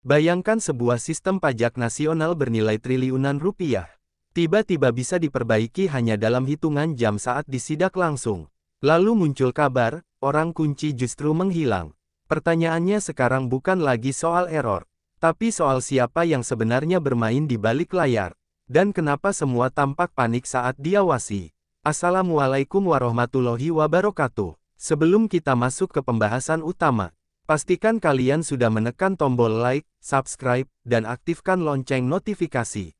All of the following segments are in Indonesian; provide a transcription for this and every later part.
Bayangkan sebuah sistem pajak nasional bernilai triliunan rupiah. Tiba-tiba bisa diperbaiki hanya dalam hitungan jam saat disidak langsung. Lalu muncul kabar, orang kunci justru menghilang. Pertanyaannya sekarang bukan lagi soal error, tapi soal siapa yang sebenarnya bermain di balik layar. Dan kenapa semua tampak panik saat diawasi. Assalamualaikum warahmatullahi wabarakatuh. Sebelum kita masuk ke pembahasan utama, pastikan kalian sudah menekan tombol like, subscribe, dan aktifkan lonceng notifikasi.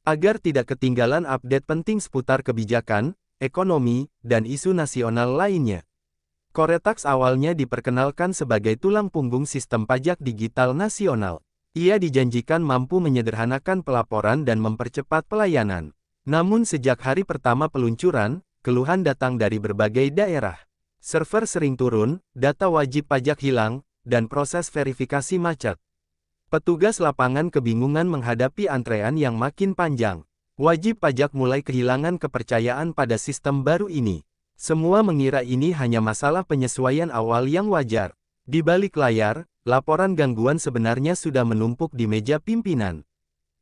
Agar tidak ketinggalan update penting seputar kebijakan, ekonomi, dan isu nasional lainnya. Coretax awalnya diperkenalkan sebagai tulang punggung sistem pajak digital nasional. Ia dijanjikan mampu menyederhanakan pelaporan dan mempercepat pelayanan. Namun sejak hari pertama peluncuran, keluhan datang dari berbagai daerah. Server sering turun, data wajib pajak hilang, dan proses verifikasi macet. Petugas lapangan kebingungan menghadapi antrean yang makin panjang. Wajib pajak mulai kehilangan kepercayaan pada sistem baru ini. Semua mengira ini hanya masalah penyesuaian awal yang wajar. Di balik layar, laporan gangguan sebenarnya sudah menumpuk di meja pimpinan.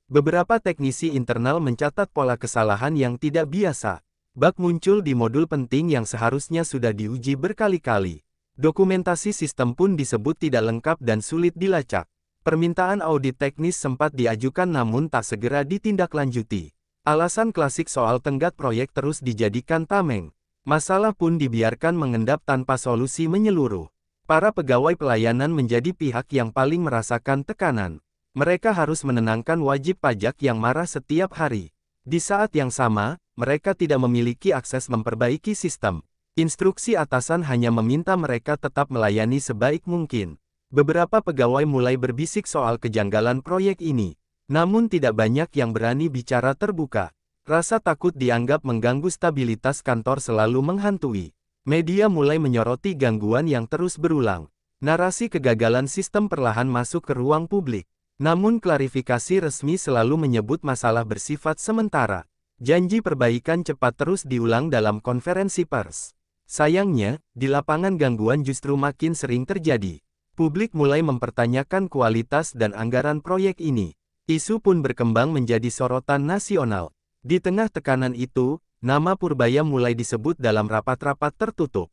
Beberapa teknisi internal mencatat pola kesalahan yang tidak biasa. Bug muncul di modul penting yang seharusnya sudah diuji berkali-kali. Dokumentasi sistem pun disebut tidak lengkap dan sulit dilacak. Permintaan audit teknis sempat diajukan namun tak segera ditindaklanjuti. Alasan klasik soal tenggat proyek terus dijadikan tameng. Masalah pun dibiarkan mengendap tanpa solusi menyeluruh. Para pegawai pelayanan menjadi pihak yang paling merasakan tekanan. Mereka harus menenangkan wajib pajak yang marah setiap hari. Di saat yang sama, mereka tidak memiliki akses memperbaiki sistem. Instruksi atasan hanya meminta mereka tetap melayani sebaik mungkin. Beberapa pegawai mulai berbisik soal kejanggalan proyek ini. Namun tidak banyak yang berani bicara terbuka. Rasa takut dianggap mengganggu stabilitas kantor selalu menghantui. Media mulai menyoroti gangguan yang terus berulang. Narasi kegagalan sistem perlahan masuk ke ruang publik. Namun klarifikasi resmi selalu menyebut masalah bersifat sementara. Janji perbaikan cepat terus diulang dalam konferensi pers. Sayangnya, di lapangan gangguan justru makin sering terjadi. Publik mulai mempertanyakan kualitas dan anggaran proyek ini. Isu pun berkembang menjadi sorotan nasional. Di tengah tekanan itu, nama Purbaya mulai disebut dalam rapat-rapat tertutup.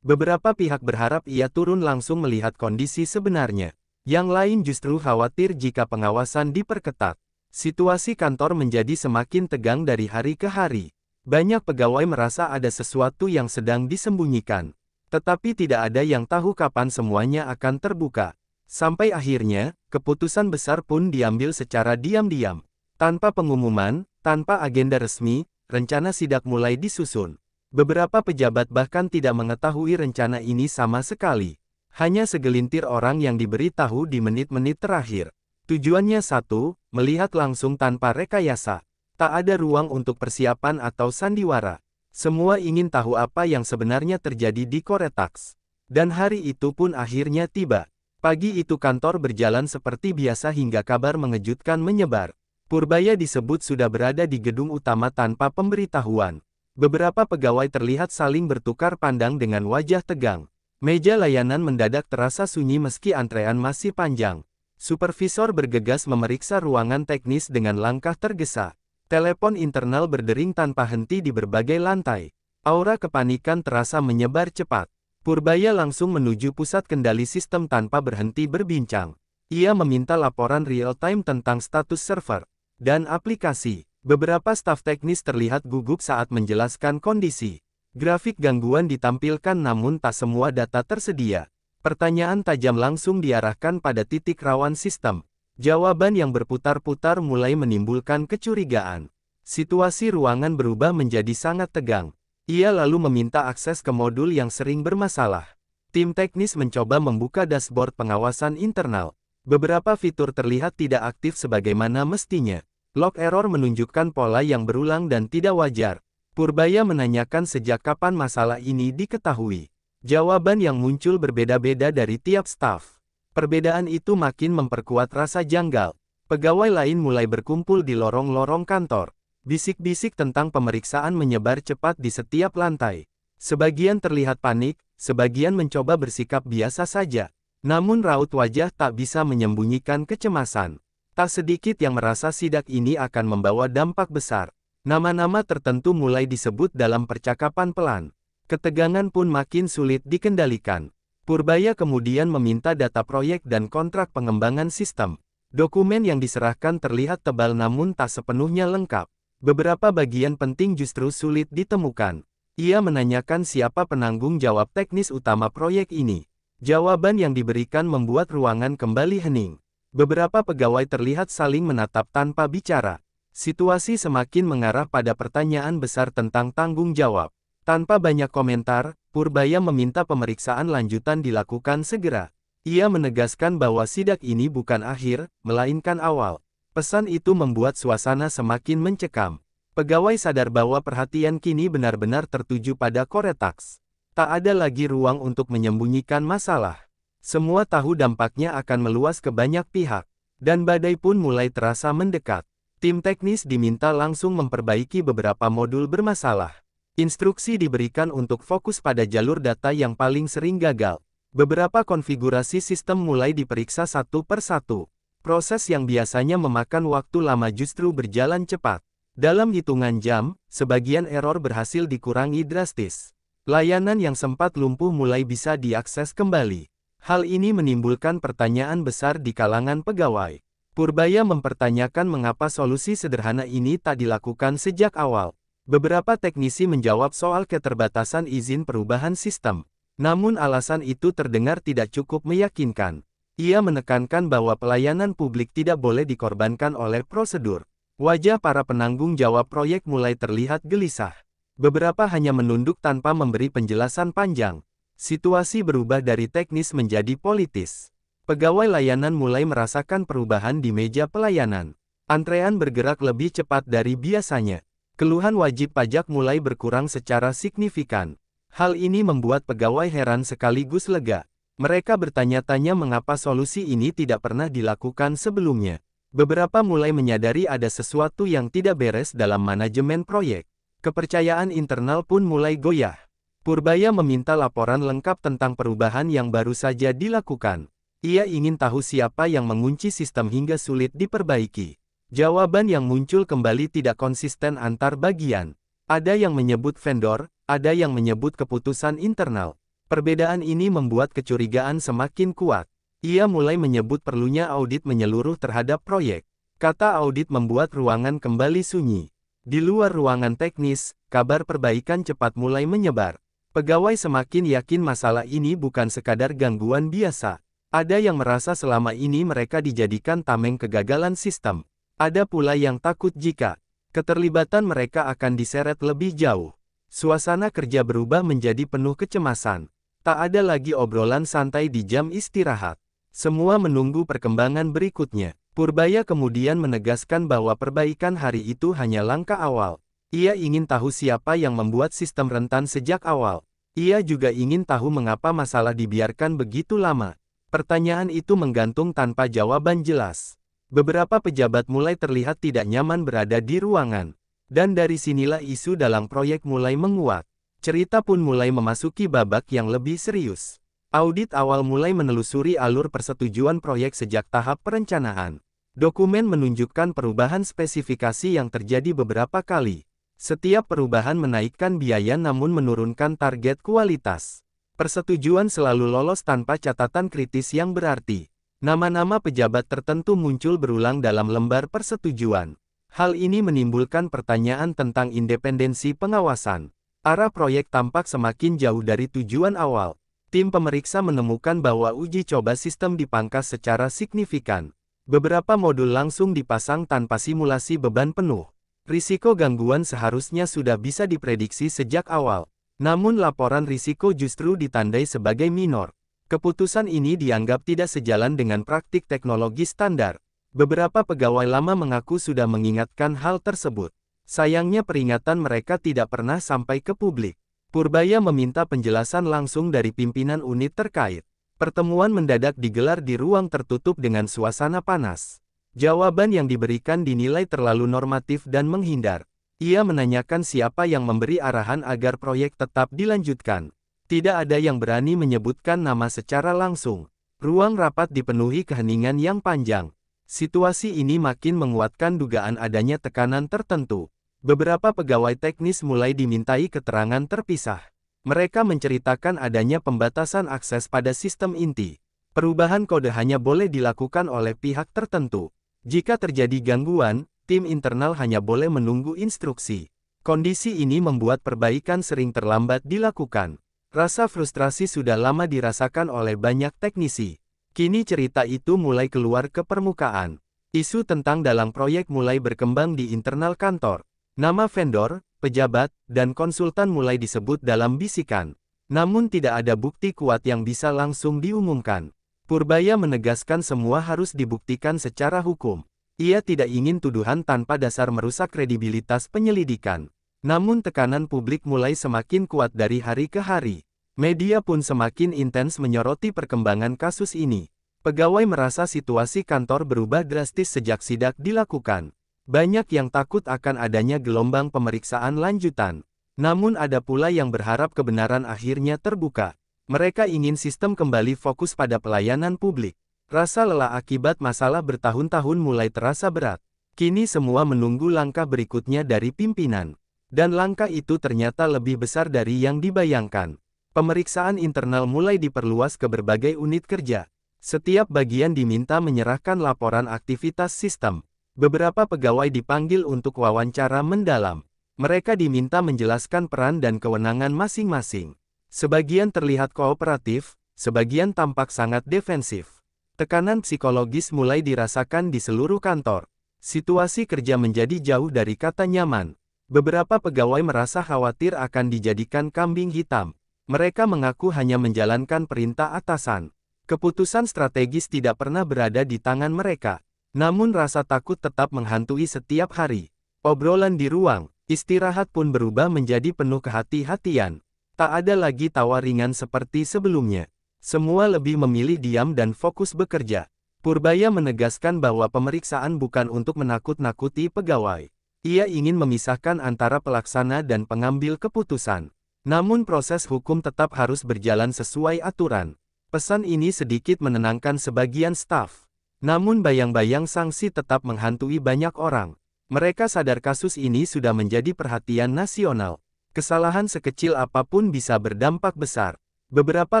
Beberapa pihak berharap ia turun langsung melihat kondisi sebenarnya. Yang lain justru khawatir jika pengawasan diperketat. Situasi kantor menjadi semakin tegang dari hari ke hari. Banyak pegawai merasa ada sesuatu yang sedang disembunyikan. Tetapi tidak ada yang tahu kapan semuanya akan terbuka. Sampai akhirnya, keputusan besar pun diambil secara diam-diam. Tanpa pengumuman, tanpa agenda resmi, rencana sidak mulai disusun. Beberapa pejabat bahkan tidak mengetahui rencana ini sama sekali. Hanya segelintir orang yang diberitahu di menit-menit terakhir. Tujuannya satu, melihat langsung tanpa rekayasa. Tak ada ruang untuk persiapan atau sandiwara. Semua ingin tahu apa yang sebenarnya terjadi di Coretax. Dan hari itu pun akhirnya tiba. Pagi itu kantor berjalan seperti biasa hingga kabar mengejutkan menyebar. Purbaya disebut sudah berada di gedung utama tanpa pemberitahuan. Beberapa pegawai terlihat saling bertukar pandang dengan wajah tegang. Meja layanan mendadak terasa sunyi meski antrean masih panjang. Supervisor bergegas memeriksa ruangan teknis dengan langkah tergesa. Telepon internal berdering tanpa henti di berbagai lantai. Aura kepanikan terasa menyebar cepat. Purbaya langsung menuju pusat kendali sistem tanpa berhenti berbincang. Ia meminta laporan real-time tentang status server dan aplikasi. Beberapa staf teknis terlihat gugup saat menjelaskan kondisi. Grafik gangguan ditampilkan namun tak semua data tersedia. Pertanyaan tajam langsung diarahkan pada titik rawan sistem. Jawaban yang berputar-putar mulai menimbulkan kecurigaan. Situasi ruangan berubah menjadi sangat tegang. Ia lalu meminta akses ke modul yang sering bermasalah. Tim teknis mencoba membuka dashboard pengawasan internal. Beberapa fitur terlihat tidak aktif sebagaimana mestinya. Log error menunjukkan pola yang berulang dan tidak wajar. Purbaya menanyakan sejak kapan masalah ini diketahui. Jawaban yang muncul berbeda-beda dari tiap staf. Perbedaan itu makin memperkuat rasa janggal. Pegawai lain mulai berkumpul di lorong-lorong kantor. Bisik-bisik tentang pemeriksaan menyebar cepat di setiap lantai. Sebagian terlihat panik, sebagian mencoba bersikap biasa saja. Namun raut wajah tak bisa menyembunyikan kecemasan. Tak sedikit yang merasa sidak ini akan membawa dampak besar. Nama-nama tertentu mulai disebut dalam percakapan pelan. Ketegangan pun makin sulit dikendalikan. Purbaya kemudian meminta data proyek dan kontrak pengembangan sistem. Dokumen yang diserahkan terlihat tebal namun tak sepenuhnya lengkap. Beberapa bagian penting justru sulit ditemukan. Ia menanyakan siapa penanggung jawab teknis utama proyek ini. Jawaban yang diberikan membuat ruangan kembali hening. Beberapa pegawai terlihat saling menatap tanpa bicara. Situasi semakin mengarah pada pertanyaan besar tentang tanggung jawab. Tanpa banyak komentar, Purbaya meminta pemeriksaan lanjutan dilakukan segera. Ia menegaskan bahwa sidak ini bukan akhir, melainkan awal. Pesan itu membuat suasana semakin mencekam. Pegawai sadar bahwa perhatian kini benar-benar tertuju pada Coretax. Tak ada lagi ruang untuk menyembunyikan masalah. Semua tahu dampaknya akan meluas ke banyak pihak. Dan badai pun mulai terasa mendekat. Tim teknis diminta langsung memperbaiki beberapa modul bermasalah. Instruksi diberikan untuk fokus pada jalur data yang paling sering gagal. Beberapa konfigurasi sistem mulai diperiksa satu per satu. Proses yang biasanya memakan waktu lama justru berjalan cepat. Dalam hitungan jam, sebagian error berhasil dikurangi drastis. Layanan yang sempat lumpuh mulai bisa diakses kembali. Hal ini menimbulkan pertanyaan besar di kalangan pegawai. Purbaya mempertanyakan mengapa solusi sederhana ini tak dilakukan sejak awal. Beberapa teknisi menjawab soal keterbatasan izin perubahan sistem. Namun alasan itu terdengar tidak cukup meyakinkan. Ia menekankan bahwa pelayanan publik tidak boleh dikorbankan oleh prosedur. Wajah para penanggung jawab proyek mulai terlihat gelisah. Beberapa hanya menunduk tanpa memberi penjelasan panjang. Situasi berubah dari teknis menjadi politis. Pegawai layanan mulai merasakan perubahan di meja pelayanan. Antrean bergerak lebih cepat dari biasanya. Keluhan wajib pajak mulai berkurang secara signifikan. Hal ini membuat pegawai heran sekaligus lega. Mereka bertanya-tanya mengapa solusi ini tidak pernah dilakukan sebelumnya. Beberapa mulai menyadari ada sesuatu yang tidak beres dalam manajemen proyek. Kepercayaan internal pun mulai goyah. Purbaya meminta laporan lengkap tentang perubahan yang baru saja dilakukan. Ia ingin tahu siapa yang mengunci sistem hingga sulit diperbaiki. Jawaban yang muncul kembali tidak konsisten antar bagian. Ada yang menyebut vendor, ada yang menyebut keputusan internal. Perbedaan ini membuat kecurigaan semakin kuat. Ia mulai menyebut perlunya audit menyeluruh terhadap proyek. Kata audit membuat ruangan kembali sunyi. Di luar ruangan teknis, kabar perbaikan cepat mulai menyebar. Pegawai semakin yakin masalah ini bukan sekadar gangguan biasa. Ada yang merasa selama ini mereka dijadikan tameng kegagalan sistem. Ada pula yang takut jika keterlibatan mereka akan diseret lebih jauh. Suasana kerja berubah menjadi penuh kecemasan. Tak ada lagi obrolan santai di jam istirahat. Semua menunggu perkembangan berikutnya. Purbaya kemudian menegaskan bahwa perbaikan hari itu hanya langkah awal. Ia ingin tahu siapa yang membuat sistem rentan sejak awal. Ia juga ingin tahu mengapa masalah dibiarkan begitu lama. Pertanyaan itu menggantung tanpa jawaban jelas. Beberapa pejabat mulai terlihat tidak nyaman berada di ruangan. Dan dari sinilah isu dalam proyek mulai menguat. Cerita pun mulai memasuki babak yang lebih serius. Audit awal mulai menelusuri alur persetujuan proyek sejak tahap perencanaan. Dokumen menunjukkan perubahan spesifikasi yang terjadi beberapa kali. Setiap perubahan menaikkan biaya namun menurunkan target kualitas. Persetujuan selalu lolos tanpa catatan kritis yang berarti. Nama-nama pejabat tertentu muncul berulang dalam lembar persetujuan. Hal ini menimbulkan pertanyaan tentang independensi pengawasan. Arah proyek tampak semakin jauh dari tujuan awal. Tim pemeriksa menemukan bahwa uji coba sistem dipangkas secara signifikan. Beberapa modul langsung dipasang tanpa simulasi beban penuh. Risiko gangguan seharusnya sudah bisa diprediksi sejak awal. Namun laporan risiko justru ditandai sebagai minor. Keputusan ini dianggap tidak sejalan dengan praktik teknologi standar. Beberapa pegawai lama mengaku sudah mengingatkan hal tersebut. Sayangnya peringatan mereka tidak pernah sampai ke publik. Purbaya meminta penjelasan langsung dari pimpinan unit terkait. Pertemuan mendadak digelar di ruang tertutup dengan suasana panas. Jawaban yang diberikan dinilai terlalu normatif dan menghindar. Ia menanyakan siapa yang memberi arahan agar proyek tetap dilanjutkan. Tidak ada yang berani menyebutkan nama secara langsung. Ruang rapat dipenuhi keheningan yang panjang. Situasi ini makin menguatkan dugaan adanya tekanan tertentu. Beberapa pegawai teknis mulai dimintai keterangan terpisah. Mereka menceritakan adanya pembatasan akses pada sistem inti. Perubahan kode hanya boleh dilakukan oleh pihak tertentu. Jika terjadi gangguan, tim internal hanya boleh menunggu instruksi. Kondisi ini membuat perbaikan sering terlambat dilakukan. Rasa frustrasi sudah lama dirasakan oleh banyak teknisi. Kini cerita itu mulai keluar ke permukaan. Isu tentang dalang proyek mulai berkembang di internal kantor. Nama vendor, pejabat, dan konsultan mulai disebut dalam bisikan. Namun tidak ada bukti kuat yang bisa langsung diumumkan. Purbaya menegaskan semua harus dibuktikan secara hukum. Ia tidak ingin tuduhan tanpa dasar merusak kredibilitas penyelidikan. Namun tekanan publik mulai semakin kuat dari hari ke hari. Media pun semakin intens menyoroti perkembangan kasus ini. Pegawai merasa situasi kantor berubah drastis sejak sidak dilakukan. Banyak yang takut akan adanya gelombang pemeriksaan lanjutan. Namun ada pula yang berharap kebenaran akhirnya terbuka. Mereka ingin sistem kembali fokus pada pelayanan publik. Rasa lelah akibat masalah bertahun-tahun mulai terasa berat. Kini semua menunggu langkah berikutnya dari pimpinan. Dan langkah itu ternyata lebih besar dari yang dibayangkan. Pemeriksaan internal mulai diperluas ke berbagai unit kerja. Setiap bagian diminta menyerahkan laporan aktivitas sistem. Beberapa pegawai dipanggil untuk wawancara mendalam. Mereka diminta menjelaskan peran dan kewenangan masing-masing. Sebagian terlihat kooperatif, sebagian tampak sangat defensif. Tekanan psikologis mulai dirasakan di seluruh kantor. Situasi kerja menjadi jauh dari kata nyaman. Beberapa pegawai merasa khawatir akan dijadikan kambing hitam. Mereka mengaku hanya menjalankan perintah atasan. Keputusan strategis tidak pernah berada di tangan mereka. Namun rasa takut tetap menghantui setiap hari. Obrolan di ruang istirahat pun berubah menjadi penuh kehati-hatian. Tak ada lagi tawa ringan seperti sebelumnya. Semua lebih memilih diam dan fokus bekerja. Purbaya menegaskan bahwa pemeriksaan bukan untuk menakut-nakuti pegawai. Ia ingin memisahkan antara pelaksana dan pengambil keputusan. Namun proses hukum tetap harus berjalan sesuai aturan. Pesan ini sedikit menenangkan sebagian staf. Namun bayang-bayang sanksi tetap menghantui banyak orang. Mereka sadar kasus ini sudah menjadi perhatian nasional. Kesalahan sekecil apapun bisa berdampak besar. Beberapa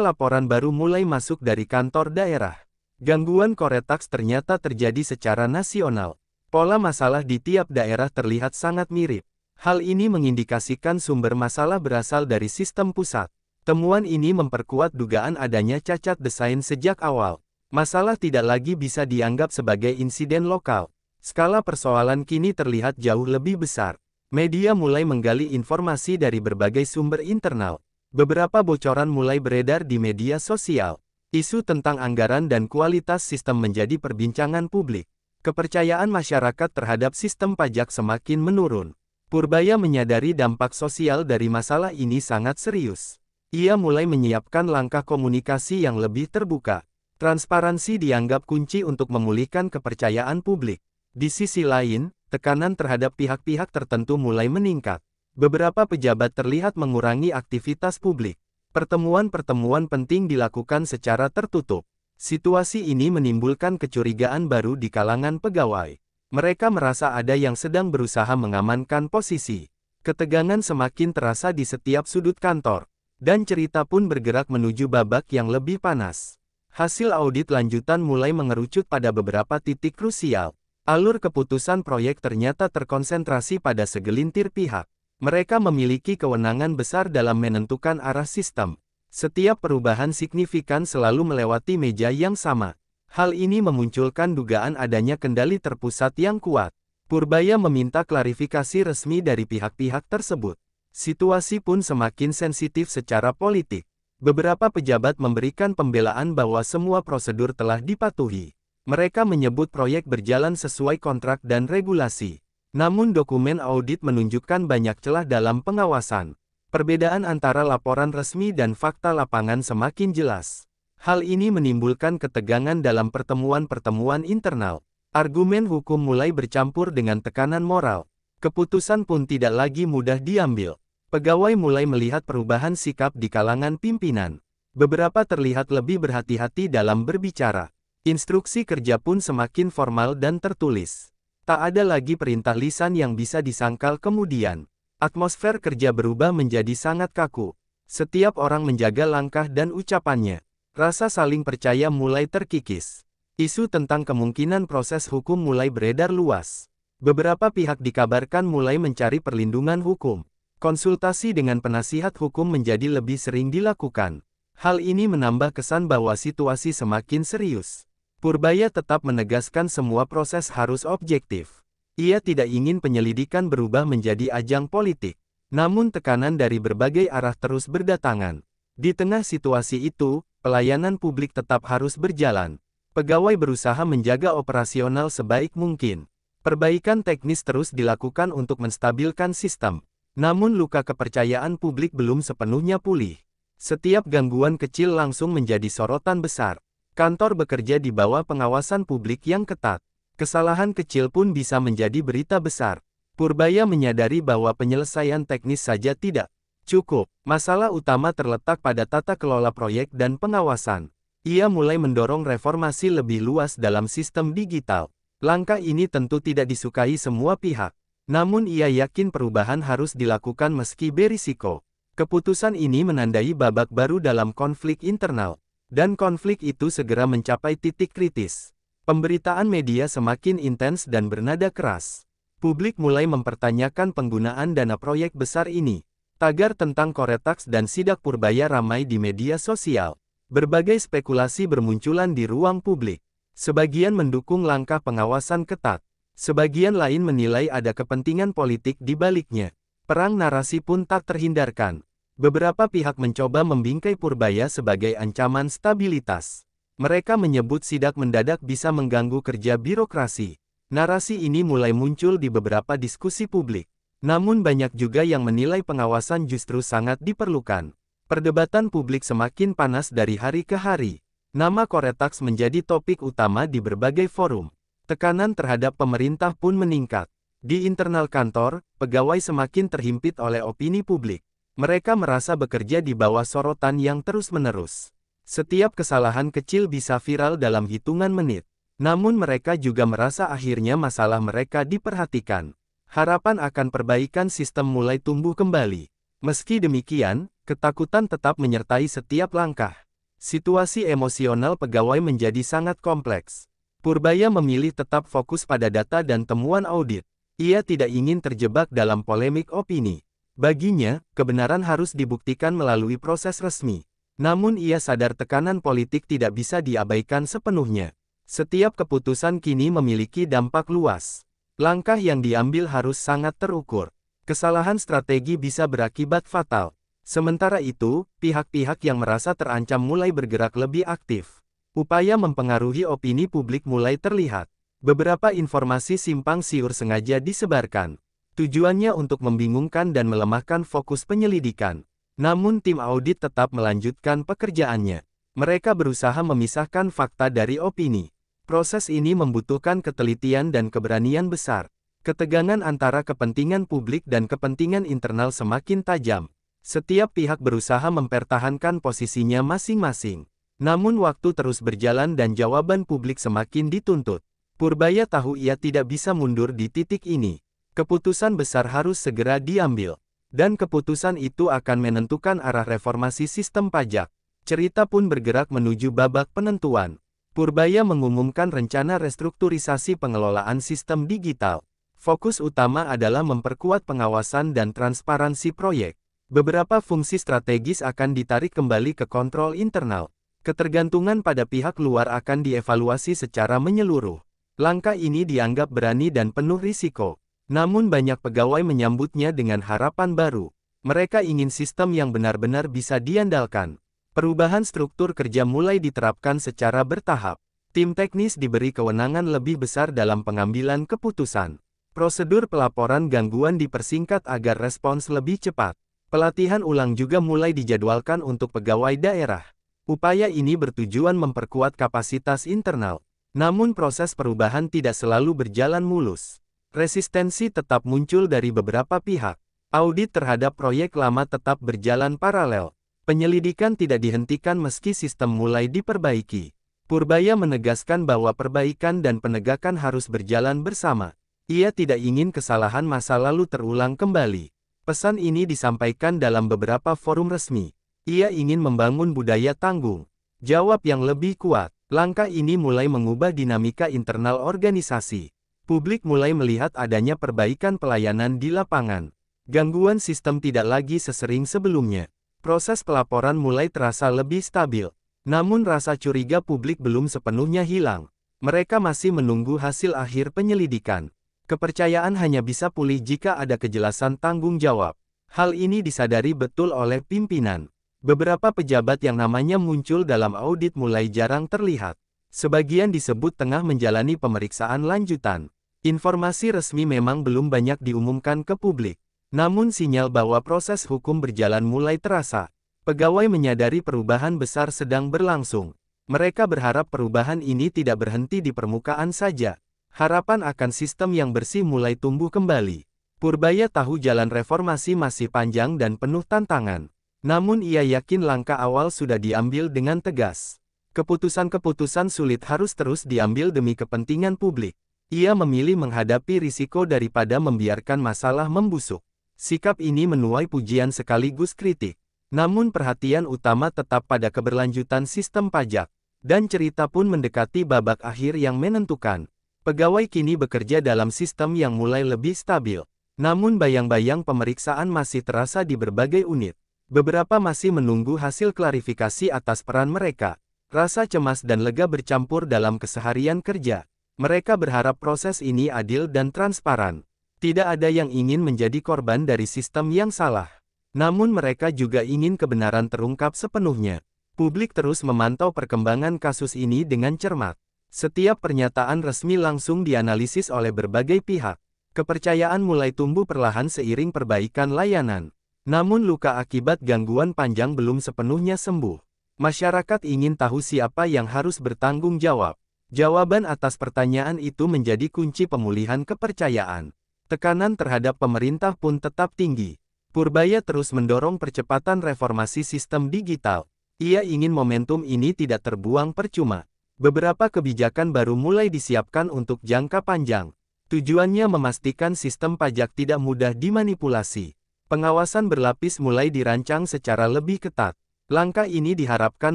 laporan baru mulai masuk dari kantor daerah. Gangguan Koretax ternyata terjadi secara nasional. Pola masalah di tiap daerah terlihat sangat mirip. Hal ini mengindikasikan sumber masalah berasal dari sistem pusat. Temuan ini memperkuat dugaan adanya cacat desain sejak awal. Masalah tidak lagi bisa dianggap sebagai insiden lokal. Skala persoalan kini terlihat jauh lebih besar. Media mulai menggali informasi dari berbagai sumber internal. Beberapa bocoran mulai beredar di media sosial. Isu tentang anggaran dan kualitas sistem menjadi perbincangan publik. Kepercayaan masyarakat terhadap sistem pajak semakin menurun. Purbaya menyadari dampak sosial dari masalah ini sangat serius. Ia mulai menyiapkan langkah komunikasi yang lebih terbuka. Transparansi dianggap kunci untuk memulihkan kepercayaan publik. Di sisi lain, tekanan terhadap pihak-pihak tertentu mulai meningkat. Beberapa pejabat terlihat mengurangi aktivitas publik. Pertemuan-pertemuan penting dilakukan secara tertutup. Situasi ini menimbulkan kecurigaan baru di kalangan pegawai. Mereka merasa ada yang sedang berusaha mengamankan posisi. Ketegangan semakin terasa di setiap sudut kantor. Dan cerita pun bergerak menuju babak yang lebih panas. Hasil audit lanjutan mulai mengerucut pada beberapa titik krusial. Alur keputusan proyek ternyata terkonsentrasi pada segelintir pihak. Mereka memiliki kewenangan besar dalam menentukan arah sistem. Setiap perubahan signifikan selalu melewati meja yang sama. Hal ini memunculkan dugaan adanya kendali terpusat yang kuat. Purbaya meminta klarifikasi resmi dari pihak-pihak tersebut. Situasi pun semakin sensitif secara politik. Beberapa pejabat memberikan pembelaan bahwa semua prosedur telah dipatuhi. Mereka menyebut proyek berjalan sesuai kontrak dan regulasi. Namun dokumen audit menunjukkan banyak celah dalam pengawasan. Perbedaan antara laporan resmi dan fakta lapangan semakin jelas. Hal ini menimbulkan ketegangan dalam pertemuan-pertemuan internal. Argumen hukum mulai bercampur dengan tekanan moral. Keputusan pun tidak lagi mudah diambil. Pegawai mulai melihat perubahan sikap di kalangan pimpinan. Beberapa terlihat lebih berhati-hati dalam berbicara. Instruksi kerja pun semakin formal dan tertulis. Tak ada lagi perintah lisan yang bisa disangkal kemudian. Atmosfer kerja berubah menjadi sangat kaku. Setiap orang menjaga langkah dan ucapannya. Rasa saling percaya mulai terkikis. Isu tentang kemungkinan proses hukum mulai beredar luas. Beberapa pihak dikabarkan mulai mencari perlindungan hukum. Konsultasi dengan penasihat hukum menjadi lebih sering dilakukan. Hal ini menambah kesan bahwa situasi semakin serius. Purbaya tetap menegaskan semua proses harus objektif. Ia tidak ingin penyelidikan berubah menjadi ajang politik. Namun tekanan dari berbagai arah terus berdatangan. Di tengah situasi itu, pelayanan publik tetap harus berjalan. Pegawai berusaha menjaga operasional sebaik mungkin. Perbaikan teknis terus dilakukan untuk menstabilkan sistem. Namun luka kepercayaan publik belum sepenuhnya pulih. Setiap gangguan kecil langsung menjadi sorotan besar. Kantor bekerja di bawah pengawasan publik yang ketat. Kesalahan kecil pun bisa menjadi berita besar. Purbaya menyadari bahwa penyelesaian teknis saja tidak cukup. Masalah utama terletak pada tata kelola proyek dan pengawasan. Ia mulai mendorong reformasi lebih luas dalam sistem digital. Langkah ini tentu tidak disukai semua pihak. Namun ia yakin perubahan harus dilakukan meski berisiko. Keputusan ini menandai babak baru dalam konflik internal. Dan konflik itu segera mencapai titik kritis. Pemberitaan media semakin intens dan bernada keras. Publik mulai mempertanyakan penggunaan dana proyek besar ini. Tagar tentang Koretax dan sidak Purbaya ramai di media sosial. Berbagai spekulasi bermunculan di ruang publik. Sebagian mendukung langkah pengawasan ketat. Sebagian lain menilai ada kepentingan politik di baliknya. Perang narasi pun tak terhindarkan. Beberapa pihak mencoba membingkai Purbaya sebagai ancaman stabilitas. Mereka menyebut sidak mendadak bisa mengganggu kerja birokrasi. Narasi ini mulai muncul di beberapa diskusi publik. Namun banyak juga yang menilai pengawasan justru sangat diperlukan. Perdebatan publik semakin panas dari hari ke hari. Nama Koretax menjadi topik utama di berbagai forum. Tekanan terhadap pemerintah pun meningkat. Di internal kantor, pegawai semakin terhimpit oleh opini publik. Mereka merasa bekerja di bawah sorotan yang terus-menerus. Setiap kesalahan kecil bisa viral dalam hitungan menit. Namun mereka juga merasa akhirnya masalah mereka diperhatikan. Harapan akan perbaikan sistem mulai tumbuh kembali. Meski demikian, ketakutan tetap menyertai setiap langkah. Situasi emosional pegawai menjadi sangat kompleks. Purbaya memilih tetap fokus pada data dan temuan audit. Ia tidak ingin terjebak dalam polemik opini. Baginya, kebenaran harus dibuktikan melalui proses resmi. Namun ia sadar tekanan politik tidak bisa diabaikan sepenuhnya. Setiap keputusan kini memiliki dampak luas. Langkah yang diambil harus sangat terukur. Kesalahan strategi bisa berakibat fatal. Sementara itu, pihak-pihak yang merasa terancam mulai bergerak lebih aktif. Upaya mempengaruhi opini publik mulai terlihat. Beberapa informasi simpang siur sengaja disebarkan. Tujuannya untuk membingungkan dan melemahkan fokus penyelidikan. Namun tim audit tetap melanjutkan pekerjaannya. Mereka berusaha memisahkan fakta dari opini. Proses ini membutuhkan ketelitian dan keberanian besar. Ketegangan antara kepentingan publik dan kepentingan internal semakin tajam. Setiap pihak berusaha mempertahankan posisinya masing-masing. Namun waktu terus berjalan dan jawaban publik semakin dituntut. Purbaya tahu ia tidak bisa mundur di titik ini. Keputusan besar harus segera diambil. Dan keputusan itu akan menentukan arah reformasi sistem pajak. Cerita pun bergerak menuju babak penentuan. Purbaya mengumumkan rencana restrukturisasi pengelolaan sistem digital. Fokus utama adalah memperkuat pengawasan dan transparansi proyek. Beberapa fungsi strategis akan ditarik kembali ke kontrol internal. Ketergantungan pada pihak luar akan dievaluasi secara menyeluruh. Langkah ini dianggap berani dan penuh risiko. Namun banyak pegawai menyambutnya dengan harapan baru. Mereka ingin sistem yang benar-benar bisa diandalkan. Perubahan struktur kerja mulai diterapkan secara bertahap. Tim teknis diberi kewenangan lebih besar dalam pengambilan keputusan. Prosedur pelaporan gangguan dipersingkat agar respons lebih cepat. Pelatihan ulang juga mulai dijadwalkan untuk pegawai daerah. Upaya ini bertujuan memperkuat kapasitas internal. Namun proses perubahan tidak selalu berjalan mulus. Resistensi tetap muncul dari beberapa pihak. Audit terhadap proyek lama tetap berjalan paralel. Penyelidikan tidak dihentikan meski sistem mulai diperbaiki. Purbaya menegaskan bahwa perbaikan dan penegakan harus berjalan bersama. Ia tidak ingin kesalahan masa lalu terulang kembali. Pesan ini disampaikan dalam beberapa forum resmi. Ia ingin membangun budaya tanggung jawab yang lebih kuat. Langkah ini mulai mengubah dinamika internal organisasi. Publik mulai melihat adanya perbaikan pelayanan di lapangan. Gangguan sistem tidak lagi sesering sebelumnya. Proses pelaporan mulai terasa lebih stabil. Namun rasa curiga publik belum sepenuhnya hilang. Mereka masih menunggu hasil akhir penyelidikan. Kepercayaan hanya bisa pulih jika ada kejelasan tanggung jawab. Hal ini disadari betul oleh pimpinan. Beberapa pejabat yang namanya muncul dalam audit mulai jarang terlihat. Sebagian disebut tengah menjalani pemeriksaan lanjutan. Informasi resmi memang belum banyak diumumkan ke publik. Namun sinyal bahwa proses hukum berjalan mulai terasa. Pegawai menyadari perubahan besar sedang berlangsung. Mereka berharap perubahan ini tidak berhenti di permukaan saja. Harapan akan sistem yang bersih mulai tumbuh kembali. Purbaya tahu jalan reformasi masih panjang dan penuh tantangan. Namun ia yakin langkah awal sudah diambil dengan tegas. Keputusan-keputusan sulit harus terus diambil demi kepentingan publik. Ia memilih menghadapi risiko daripada membiarkan masalah membusuk. Sikap ini menuai pujian sekaligus kritik. Namun perhatian utama tetap pada keberlanjutan sistem pajak. Dan cerita pun mendekati babak akhir yang menentukan. Pegawai kini bekerja dalam sistem yang mulai lebih stabil. Namun bayang-bayang pemeriksaan masih terasa di berbagai unit. Beberapa masih menunggu hasil klarifikasi atas peran mereka. Rasa cemas dan lega bercampur dalam keseharian kerja. Mereka berharap proses ini adil dan transparan. Tidak ada yang ingin menjadi korban dari sistem yang salah. Namun mereka juga ingin kebenaran terungkap sepenuhnya. Publik terus memantau perkembangan kasus ini dengan cermat. Setiap pernyataan resmi langsung dianalisis oleh berbagai pihak. Kepercayaan mulai tumbuh perlahan seiring perbaikan layanan. Namun luka akibat gangguan panjang belum sepenuhnya sembuh. Masyarakat ingin tahu siapa yang harus bertanggung jawab. Jawaban atas pertanyaan itu menjadi kunci pemulihan kepercayaan. Tekanan terhadap pemerintah pun tetap tinggi. Purbaya terus mendorong percepatan reformasi sistem digital. Ia ingin momentum ini tidak terbuang percuma. Beberapa kebijakan baru mulai disiapkan untuk jangka panjang. Tujuannya memastikan sistem pajak tidak mudah dimanipulasi. Pengawasan berlapis mulai dirancang secara lebih ketat. Langkah ini diharapkan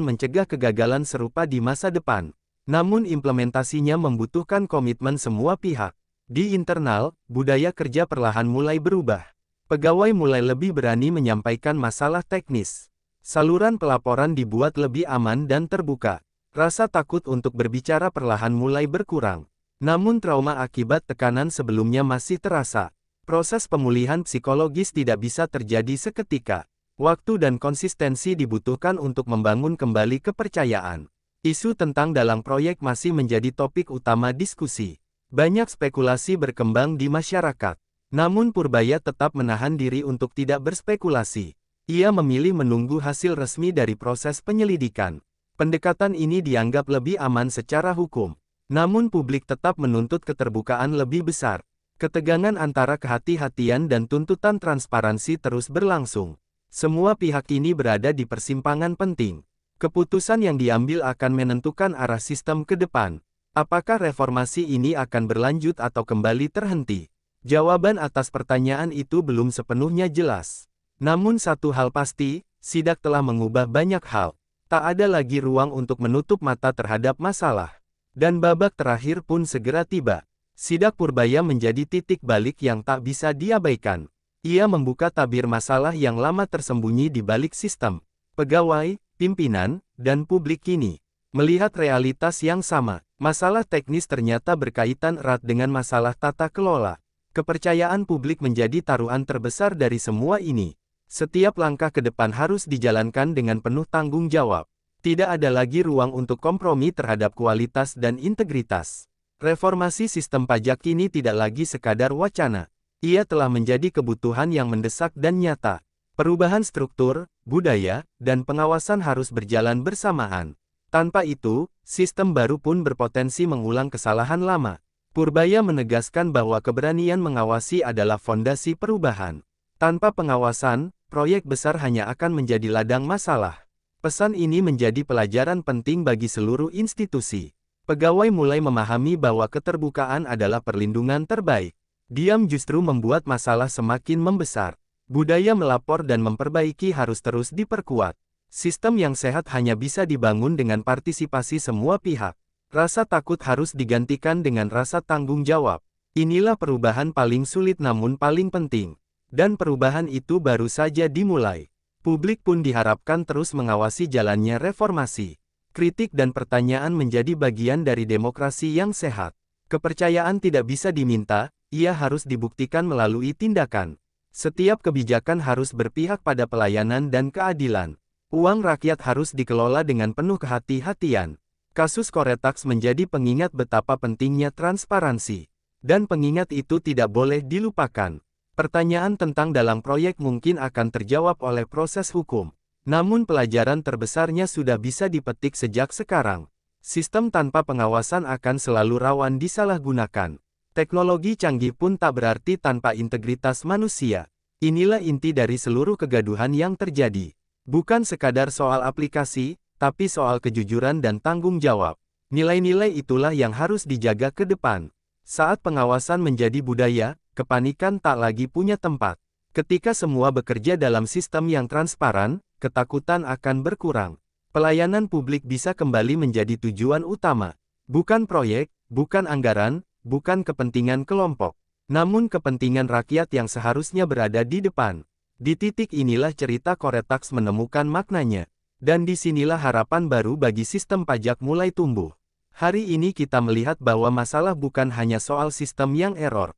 mencegah kegagalan serupa di masa depan. Namun implementasinya membutuhkan komitmen semua pihak. Di internal, budaya kerja perlahan mulai berubah. Pegawai mulai lebih berani menyampaikan masalah teknis. Saluran pelaporan dibuat lebih aman dan terbuka. Rasa takut untuk berbicara perlahan mulai berkurang. Namun trauma akibat tekanan sebelumnya masih terasa. Proses pemulihan psikologis tidak bisa terjadi seketika. Waktu dan konsistensi dibutuhkan untuk membangun kembali kepercayaan. Isu tentang dalang proyek masih menjadi topik utama diskusi. Banyak spekulasi berkembang di masyarakat. Namun Purbaya tetap menahan diri untuk tidak berspekulasi. Ia memilih menunggu hasil resmi dari proses penyelidikan. Pendekatan ini dianggap lebih aman secara hukum. Namun publik tetap menuntut keterbukaan lebih besar. Ketegangan antara kehati-hatian dan tuntutan transparansi terus berlangsung. Semua pihak ini berada di persimpangan penting. Keputusan yang diambil akan menentukan arah sistem ke depan. Apakah reformasi ini akan berlanjut atau kembali terhenti? Jawaban atas pertanyaan itu belum sepenuhnya jelas. Namun satu hal pasti, sidak telah mengubah banyak hal. Tak ada lagi ruang untuk menutup mata terhadap masalah. Dan babak terakhir pun segera tiba. Sidak Purbaya menjadi titik balik yang tak bisa diabaikan. Ia membuka tabir masalah yang lama tersembunyi di balik sistem. Pegawai, pimpinan, dan publik kini melihat realitas yang sama. Masalah teknis ternyata berkaitan erat dengan masalah tata kelola. Kepercayaan publik menjadi taruhan terbesar dari semua ini. Setiap langkah ke depan harus dijalankan dengan penuh tanggung jawab. Tidak ada lagi ruang untuk kompromi terhadap kualitas dan integritas. Reformasi sistem pajak kini tidak lagi sekadar wacana. Ia telah menjadi kebutuhan yang mendesak dan nyata. Perubahan struktur, budaya, dan pengawasan harus berjalan bersamaan. Tanpa itu, sistem baru pun berpotensi mengulang kesalahan lama. Purbaya menegaskan bahwa keberanian mengawasi adalah fondasi perubahan. Tanpa pengawasan, proyek besar hanya akan menjadi ladang masalah. Pesan ini menjadi pelajaran penting bagi seluruh institusi. Pegawai mulai memahami bahwa keterbukaan adalah perlindungan terbaik. Diam justru membuat masalah semakin membesar. Budaya melapor dan memperbaiki harus terus diperkuat. Sistem yang sehat hanya bisa dibangun dengan partisipasi semua pihak. Rasa takut harus digantikan dengan rasa tanggung jawab. Inilah perubahan paling sulit namun paling penting. Dan perubahan itu baru saja dimulai. Publik pun diharapkan terus mengawasi jalannya reformasi. Kritik dan pertanyaan menjadi bagian dari demokrasi yang sehat. Kepercayaan tidak bisa diminta, ia harus dibuktikan melalui tindakan. Setiap kebijakan harus berpihak pada pelayanan dan keadilan. Uang rakyat harus dikelola dengan penuh kehati-hatian. Kasus Koretax menjadi pengingat betapa pentingnya transparansi. Dan pengingat itu tidak boleh dilupakan. Pertanyaan tentang dalang proyek mungkin akan terjawab oleh proses hukum. Namun pelajaran terbesarnya sudah bisa dipetik sejak sekarang. Sistem tanpa pengawasan akan selalu rawan disalahgunakan. Teknologi canggih pun tak berarti tanpa integritas manusia. Inilah inti dari seluruh kegaduhan yang terjadi. Bukan sekadar soal aplikasi, tapi soal kejujuran dan tanggung jawab. Nilai-nilai itulah yang harus dijaga ke depan. Saat pengawasan menjadi budaya, kepanikan tak lagi punya tempat. Ketika semua bekerja dalam sistem yang transparan, ketakutan akan berkurang. Pelayanan publik bisa kembali menjadi tujuan utama. Bukan proyek, bukan anggaran, bukan kepentingan kelompok. Namun kepentingan rakyat yang seharusnya berada di depan. Di titik inilah cerita Koretax menemukan maknanya. Dan disinilah harapan baru bagi sistem pajak mulai tumbuh. Hari ini kita melihat bahwa masalah bukan hanya soal sistem yang error.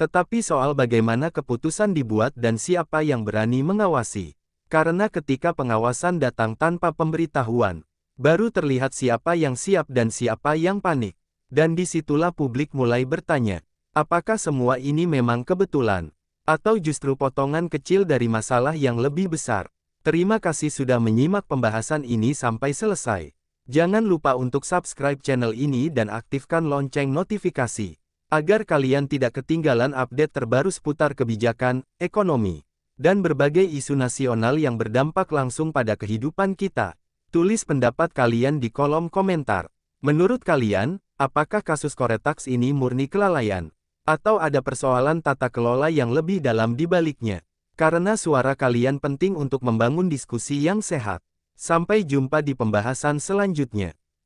Tetapi soal bagaimana keputusan dibuat dan siapa yang berani mengawasi. Karena ketika pengawasan datang tanpa pemberitahuan, baru terlihat siapa yang siap dan siapa yang panik. Dan disitulah publik mulai bertanya, apakah semua ini memang kebetulan? Atau justru potongan kecil dari masalah yang lebih besar? Terima kasih sudah menyimak pembahasan ini sampai selesai. Jangan lupa untuk subscribe channel ini dan aktifkan lonceng notifikasi. Agar kalian tidak ketinggalan update terbaru seputar kebijakan, ekonomi, dan berbagai isu nasional yang berdampak langsung pada kehidupan kita. Tulis pendapat kalian di kolom komentar. Menurut kalian, apakah kasus Koretax ini murni kelalaian? Atau ada persoalan tata kelola yang lebih dalam di baliknya? Karena suara kalian penting untuk membangun diskusi yang sehat. Sampai jumpa di pembahasan selanjutnya.